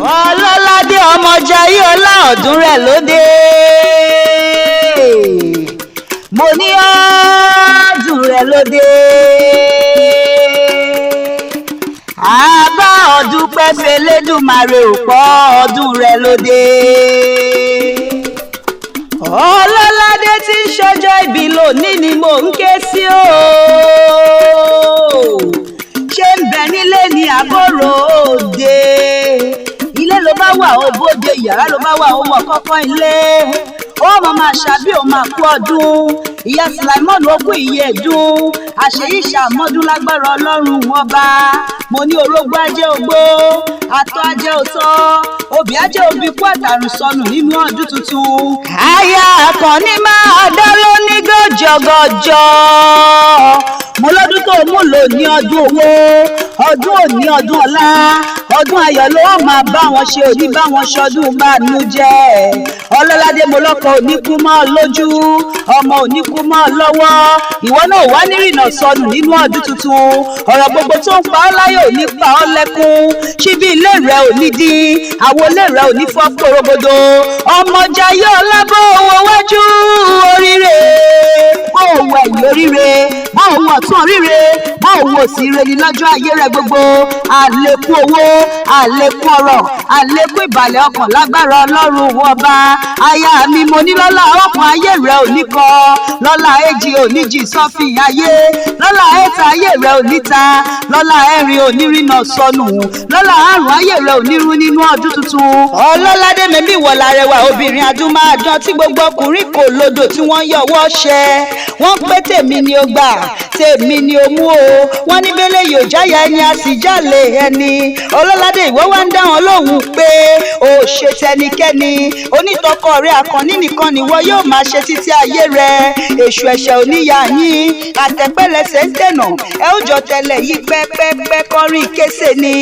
ọlọ́ládé ọmọ jayé ọlá ọdún rẹ̀ lóde mo ní ọdún rẹ̀ lóde àbá ọdún pẹ́fẹ́ lẹ́dùnmarè òpó ọdún rẹ̀ lóde ọlọ́ládé tí ń ṣọjọ́ ìbí lónìí ni mò ń ké sí o ṣé ń bẹ nílé ní àbúrò òde ilé ló bá wà ó bóde yàrá ló bá wà ó wọ kọ́kọ́ ilé ó mọ máa ṣàbí ó máa kú ọdún ìyá sulaimon ó kú iye dùn àṣeyí ṣàmọ́dún lágbára ọlọ́run ọba mo ní orógbó ajé ogbó àtọ́ ajé òtọ́ obì ajé obì kú àtàrùn sọnù nínú ọdún tuntun. àyà àkànní máa dá lóní gọjọgọjọ mo lọ́dún tó mú lò ní ọdún owó ọdún òní ọdún ọlá ọdún ayọ̀ ló máa bá wọn ṣe òní bá wọn ṣọdún bànújẹ́ ọlọ́ládé mo lọ́kọ òní kú mọ́ ọ lójú ọmọ òní kú mọ́ ọ lọ́wọ́ ìwọ náà wá nírìnà sọnù nínú ọdún tuntun ọ̀rọ̀ gbogbo tó ń pa ọ́ láyọ̀ òní pa ọ́ lẹ́kún ṣíbí ilé rẹ̀ òní dín àwọn ilé rẹ̀ òní fọ́ porogodo ọmọ jayé ọlábọ̀ owó wájú oríire bóun ẹ̀yìn oríire bóun ọ̀tún oríire bóun òsì ire ni lọ́jọ́ ayé rẹ̀ gbogbo àlékún owó àlékún ọrọ̀ àlékún ìbàlẹ̀ ọkàn lágbára ọlọ́run ọba aya mi mo ní lọ́lá ọkàn ayé rẹ̀ òní kọ lọ́lá èjì òní jì sọ́fìn ayé lọ́lá ẹ̀ta ayé rẹ̀ òní ta lọ́lá ẹ̀rin òní rìnà sọnù lọ́lá àrùn ayé rẹ̀ òní rú nínú ọdún tuntun ọlọ́ládé mẹ́bí ìwọ̀lá rẹwà obìnrin adúmáadán tí gbogbo ọkùnrin kò lodò tí wọ́n yọwọ́ ṣẹ wọ́n pé tèmi ni ó gbà tèmi ni ó mú o wọ́n ní bẹ́lẹ̀ yóò jáyà ẹni a sì jálè ẹni ọlọ́ládé ìwọ wá ń dá wọn lóhùn pé o ṣe tẹnikẹ́ni onítọ́kọ rẹ àkànní nìkan nìwọ yóò máa ṣe títí ayé rẹ èṣù ẹ̀ṣẹ̀ oníyà yín àtẹ̀pẹ́lẹsẹ̀ ń dènà ẹ ó jọ tẹ́lẹ̀ yí pẹ́pẹ́pẹ́ kọrin kése ni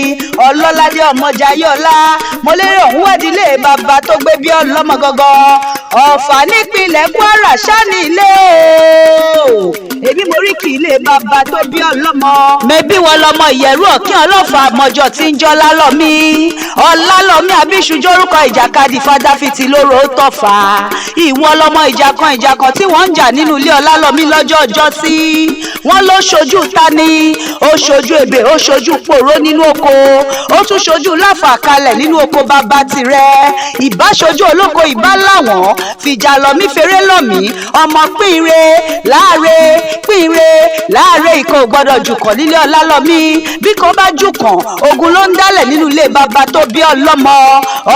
ọlọ́ládé ọmọ jayé ọlá mo lérò òun wádìílé bàbá tó gbé bí ọlọ́mọ gọ́gọ́ Ọ̀fà nípínlẹ̀ Kwara ṣáni ilé o èmi mo rí kí ilé bàbá tó bí ọlọ́mọ mẹ́bí wọn lọmọ ìyẹ̀rú ọ̀kín ọlọ́fà àmọ́jọ tí ń jọ́ lálọ́mí ọlálọ́mí àbíṣújọ́ orúkọ ìjàkadì fádáfìtì lóró tọ̀fà ìwọ̀n lọmọ ìjàkan tí wọ́n ń jà nínú ilé ọlálọ́mí lọ́jọ́ ọjọ́ sí wọ́n ló ṣojú tani ó ṣojú ebè ó ṣojú pòró nínú oko ó tún ṣojú láfà kalẹ̀ nínú oko bàbá tirẹ̀ ìbá ṣojú olóko ìbá láwọn fìjà lọ́mí feré lọ́mí ọmọ pínre láàárẹ̀ ikọ̀ gbọ́dọ̀ jùkọ̀ nílé ọlálọ́mí bí kò bá jùkàn ogun ló ń dálẹ̀ nínú ilé bàbá tó bí ọlọ́mọ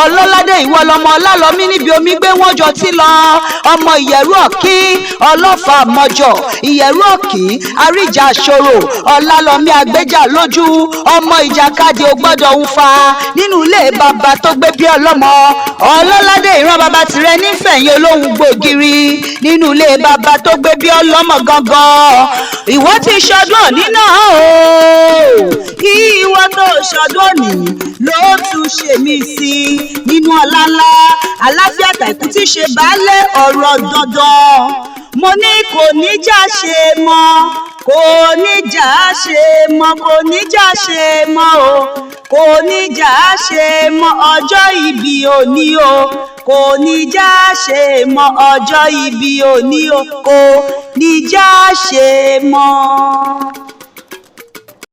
ọlọ́ládé ìwọ lọmọ ọlálọ́mí níbi omi gbé wọ́n jọ tí lọ ọmọ ìyẹ̀rú ọ̀kín ọlọ́fà àmọ́jọ ìyẹ̀rú ọ̀kín àríjà àṣòro ọlálọ́mí àgbéjà lójú ọmọ ìjàkadì ò gbọ́dọ̀ ń fa nínú ilé bàbá tó gbé bí ọlọ́mọ ọlọ́ládé ìran bàbá tirẹ̀ nífẹ̀yìn olóhùn gbògiri nínú ilé bàbá tó gbé bí ọlọ́mọ gangan ìwọ ti ṣọdún òní náà o ìwọ tó ṣọdún òní ló tún ṣe mí sí nínú ọlá ńlá àlàáfíà tàìkú tí ṣe baálé ọ̀rọ̀ dandan mo ní kò ní já ṣe mọ́ kò ní já ṣe mọ́ kò ní já ṣe mọ́ o kò ní já ṣe mọ́ ọjọ́ ìbí òní o kò ní já ṣe mọ́ ọjọ́ ìbí òní o kò ní já ṣe mọ́.